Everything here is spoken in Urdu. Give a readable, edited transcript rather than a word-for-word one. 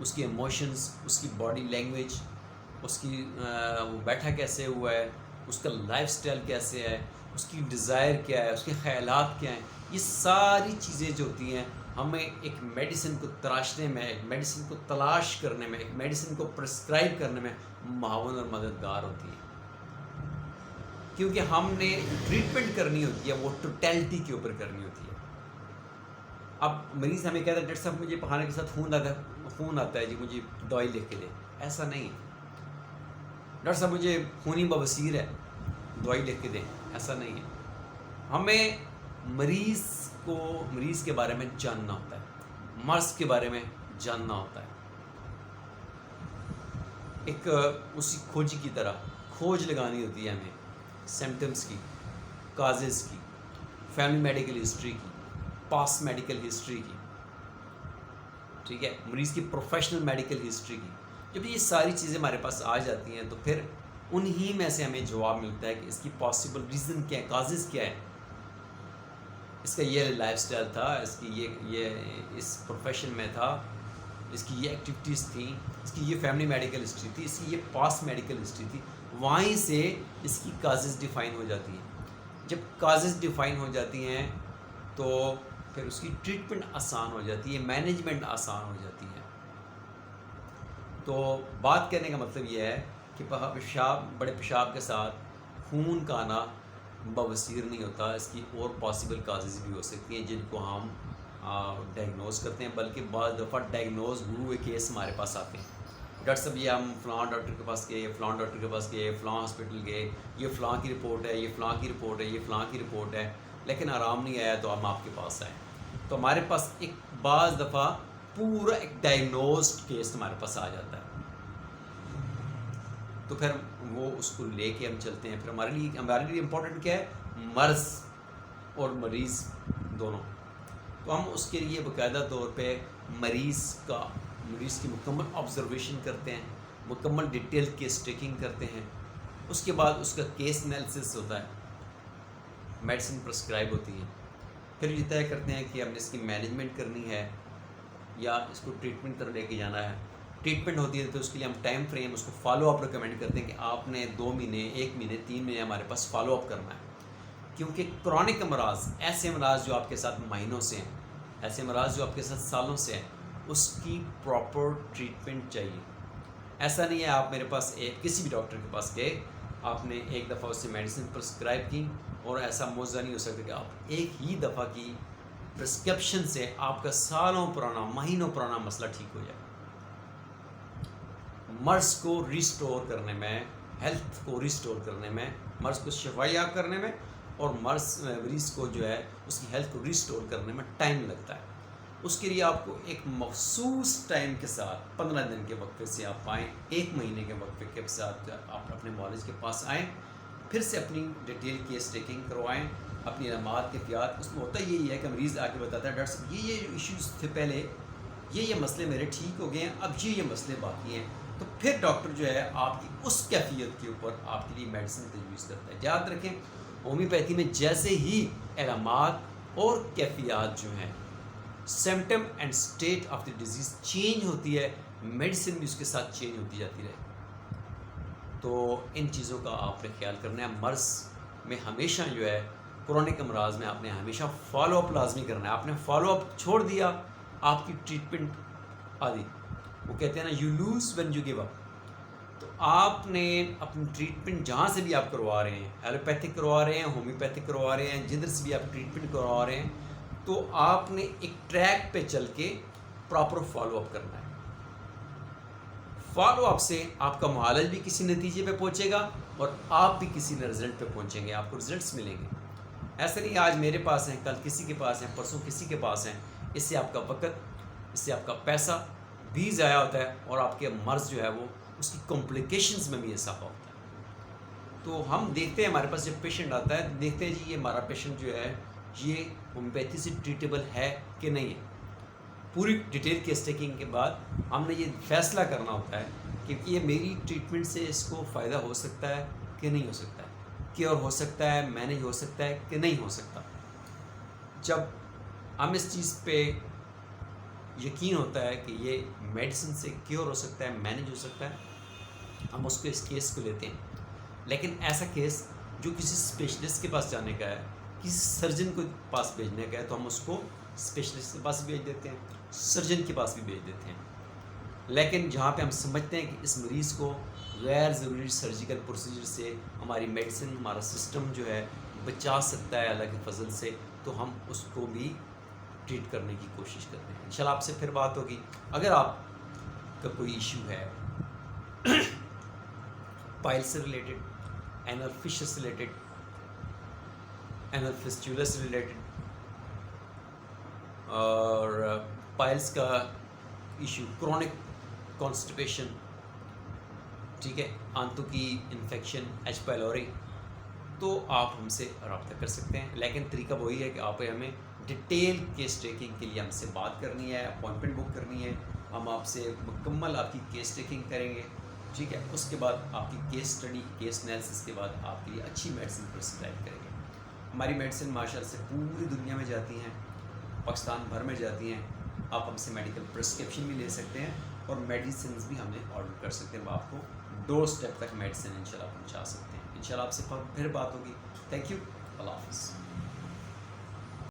اس کی ایموشنز، اس کی باڈی لینگویج، اس کی وہ بیٹھا کیسے ہوا ہے، اس کا لائف سٹائل کیسے ہے، اس کی ڈیزائر کیا ہے، اس کے خیالات کیا ہیں. یہ ساری چیزیں جو ہوتی ہیں ہمیں ایک میڈیسن کو تراشنے میں، ایک میڈیسن کو تلاش کرنے میں، ایک میڈیسن کو پرسکرائب کرنے میں معاون اور مددگار ہوتی ہے. کیونکہ ہم نے ٹریٹمنٹ کرنی ہوتی ہے وہ ٹوٹیلٹی کے اوپر کرنی ہوتی ہے. اب مریض ہمیں کہتا ہے ڈاکٹر صاحب مجھے پہانے کے ساتھ خون آتا ہے جی، مجھے دوائی لکھ کے دیں. ایسا نہیں ہے. ڈاکٹر صاحب مجھے خونی بواسیر ہے، دوائی لکھ کے دیں. ایسا نہیں ہے. ہمیں مریض کے بارے میں جاننا ہوتا ہے، مرض کے بارے میں جاننا ہوتا ہے. ایک اسی کھوجی کی طرح کھوج لگانی ہوتی ہے ہمیں سمٹمز کی، کازز کی، فیملی میڈیکل ہسٹری کی، پاسٹ میڈیکل ہسٹری کی، ٹھیک ہے، مریض کی پروفیشنل میڈیکل ہسٹری کی. جب یہ ساری چیزیں ہمارے پاس آ جاتی ہیں تو پھر انہی میں سے ہمیں جواب ملتا ہے کہ اس کی پاسبل ریزن کیا ہے، کازز کیا ہے. اس کا یہ لائف سٹائل تھا، اس کی یہ اس پروفیشن میں تھا، اس کی یہ ایکٹیویٹیز تھیں، اس کی یہ فیملی میڈیکل ہسٹری تھی، اس کی یہ پاسٹ میڈیکل ہسٹری تھی. وہیں سے اس کی کازز ڈیفائن ہو جاتی ہیں. جب کازز ڈیفائن ہو جاتی ہیں تو پھر اس کی ٹریٹمنٹ آسان ہو جاتی ہے، مینجمنٹ آسان ہو جاتی ہے. تو بات کہنے کا مطلب یہ ہے کہ بڑے پیشاب کے ساتھ خون کا آنا بواسیر نہیں ہوتا. اس کی اور پاسبل کازز بھی ہو سکتی ہیں جن کو ہم ڈائگنوز کرتے ہیں، بلکہ بعض دفعہ ڈائگنوز ہوئے کیس ہمارے پاس آتے ہیں. ڈاکٹر صاحب یہ ہم فلاں ڈاکٹر کے پاس گئے، فلاں ڈاکٹر کے پاس گئے، فلاں ہاسپٹل گئے، یہ فلاں کی رپورٹ ہے، یہ فلاں کی رپورٹ ہے، یہ فلاں کی رپورٹ ہے، لیکن آرام نہیں آیا تو ہم آپ کے پاس آئے. تو ہمارے پاس ایک بعض دفعہ پورا ایک ڈائگنوزڈ کیس ہمارے پاس آ جاتا ہے. تو پھر وہ اس کو لے کے ہم چلتے ہیں. پھر ہمارے لیے امپورٹنٹ کیا ہے؟ مرض اور مریض دونوں. تو ہم اس کے لیے باقاعدہ طور پہ مریض کی مکمل آبزرویشن کرتے ہیں، مکمل ڈیٹیل کیس ٹیکنگ کرتے ہیں. اس کے بعد اس کا کیس انالیسس ہوتا ہے، میڈیسن پرسکرائب ہوتی ہے. پھر یہ طے کرتے ہیں کہ ہم نے اس کی مینجمنٹ کرنی ہے یا اس کو ٹریٹمنٹ طرح لے کے جانا ہے. ٹریٹمنٹ ہوتی ہے تو اس کے لیے ہم ٹائم فریم، اس کو فالو اپ ریکمینڈ کرتے ہیں کہ آپ نے 2 مہینے، 1 مہینے، 3 مہینے ہمارے پاس فالو اپ کرنا ہے. کیونکہ کرونک امراض، ایسے امراض جو آپ کے ساتھ مہینوں سے ہیں، ایسے امراض جو آپ کے ساتھ سالوں سے ہیں، اس کی پراپر ٹریٹمنٹ چاہیے. ایسا نہیں ہے آپ میرے پاس کسی بھی ڈاکٹر کے پاس گئے، آپ نے ایک دفعہ اس سے میڈیسن پرسکرائب کی اور ایسا موضوع نہیں ہو سکتا کہ آپ ایک ہی دفعہ کی پرسکرپشن سے آپ کا سالوں پرانا، مہینوں پرانا مسئلہ ٹھیک ہو جائے. مرض کو ریسٹور کرنے میں، ہیلتھ کو ریسٹور کرنے میں، مرض کو شفایاب کرنے میں اور مریض کو جو ہے اس کی ہیلتھ کو ریسٹور کرنے میں ٹائم لگتا ہے. اس کے لیے آپ کو ایک مخصوص ٹائم کے ساتھ 15 دن کے وقفے سے آپ آئیں، 1 مہینے کے وقفے کے ساتھ آپ اپنے معالج کے پاس آئیں، پھر سے اپنی ڈیٹیل کیس ٹیکنگ کروائیں، اپنی علامات کیفیات. اس میں ہوتا یہی ہے کہ مریض آ کے بتاتا ہے ڈاکٹر صاحب یہ ایشوز تھے پہلے، یہ مسئلے میرے ٹھیک ہو گئے ہیں، اب یہ مسئلے باقی ہیں. تو پھر ڈاکٹر جو ہے آپ کی اس کیفیت کے اوپر آپ کے لیے میڈیسن تجویز کرتا ہے. یاد رکھیں ہومیوپیتھی میں جیسے ہی علامات اور کیفیات جو ہیں، symptom and state of the disease change ہوتی ہے، میڈیسن بھی اس کے ساتھ چینج ہوتی جاتی رہے. تو ان چیزوں کا آپ نے خیال کرنا ہے. مرض میں ہمیشہ جو ہے کرونک امراض میں آپ نے ہمیشہ فالو اپ لازمی کرنا ہے. آپ نے فالو اپ چھوڑ دیا، آپ کی ٹریٹمنٹ آدھی، وہ کہتے ہیں نا you lose when you give up. تو آپ نے اپنی ٹریٹمنٹ جہاں سے بھی آپ کروا رہے ہیں، ایلوپیتھک کروا رہے ہیں، ہومیوپیتھک کروا رہے ہیں، جدھر سے بھی آپ ٹریٹمنٹ کروا رہے ہیں، تو آپ نے ایک ٹریک پہ چل کے پراپر فالو اپ کرنا ہے. فالو اپ سے آپ کا معالج بھی کسی نتیجے پہ پہنچے گا اور آپ بھی کسی رزلٹ پہ پہنچیں گے، آپ کو رزلٹس ملیں گے. ایسا نہیں آج میرے پاس ہیں، کل کسی کے پاس ہیں، پرسوں کسی کے پاس ہیں. اس سے آپ کا وقت، اس سے آپ کا پیسہ بھی ضائع ہوتا ہے اور آپ کے مرض جو ہے وہ اس کی کمپلیکیشنز میں بھی اضافہ ہوتا ہے. تو ہم دیکھتے ہیں ہمارے پاس جب پیشنٹ آتا ہے، دیکھتے ہیں جی یہ ہمارا پیشنٹ جو ہے یہ ہومیوپیتھی سے ٹریٹیبل ہے کہ نہیں ہے. پوری ڈیٹیل کیس ٹیکنگ کے بعد ہم نے یہ فیصلہ کرنا ہوتا ہے کہ یہ میری ٹریٹمنٹ سے اس کو فائدہ ہو سکتا ہے کہ نہیں ہو سکتا ہے، کیور ہو سکتا ہے، مینیج ہو سکتا ہے کہ نہیں ہو سکتا. جب ہم اس چیز پہ یقین ہوتا ہے کہ یہ میڈیسن سے کیور ہو سکتا ہے, مینیج ہو سکتا ہے, ہم اس کو اس کیس کو لیتے ہیں. لیکن ایسا کیس جو کسی اسپیشلسٹ کے پاس جانے کا ہے, کسی سرجن کو پاس بھیجنے کا ہے, تو ہم اس کو اسپیشلسٹ کے پاس بھیج دیتے ہیں, سرجن کے پاس بھی بھیج دیتے ہیں. لیکن جہاں پہ ہم سمجھتے ہیں کہ اس مریض کو غیر ضروری سرجیکل پروسیجر سے ہماری میڈیسن, ہمارا سسٹم جو ہے بچا سکتا ہے اللہ کے فضل سے, تو ہم اس کو بھی ٹریٹ کرنے کی کوشش کرتے ہیں. انشاءاللہ آپ سے پھر بات ہوگی. اگر آپ کا کوئی ایشو ہے پائل سے ریلیٹڈ, اینل فشر سے ریلیٹڈ, اینل فسچولا سے ریلیٹڈ, اور پائلس کا ایشو, کرونک کانسٹیپیشن, ٹھیک ہے, آنتوں کی انفیکشن, ایچ پائلوری, تو آپ ہم سے رابطہ کر سکتے ہیں. لیکن طریقہ وہی ہے کہ آپ ہمیں ڈیٹیل کیس ٹیکنگ کے لیے ہم سے بات کرنی ہے, اپوائنٹمنٹ بک کرنی ہے. ہم آپ سے مکمل آپ کی کیس ٹیکنگ کریں گے, ٹھیک ہے. اس کے بعد آپ کی کیس اسٹڈی, کیس انالیسس کے بعد آپ کے لیے اچھی میڈیسن پرسکرائب کریں گے. ہماری میڈیسن ماشاء اللہ سے پوری دنیا میں جاتی ہیں, پاکستان بھر میں جاتی ہیں. آپ ہم سے میڈیکل پرسکرپشن بھی لے سکتے ہیں اور میڈیسنز بھی ہمیں آرڈر کر سکتے ہیں. ہم آپ کو ڈور اسٹیپ تک میڈیسن انشاءاللہ پہنچا سکتے ہیں. انشاءاللہ آپ سے پھر بات ہوگی. Thank you. اللہ حافظ.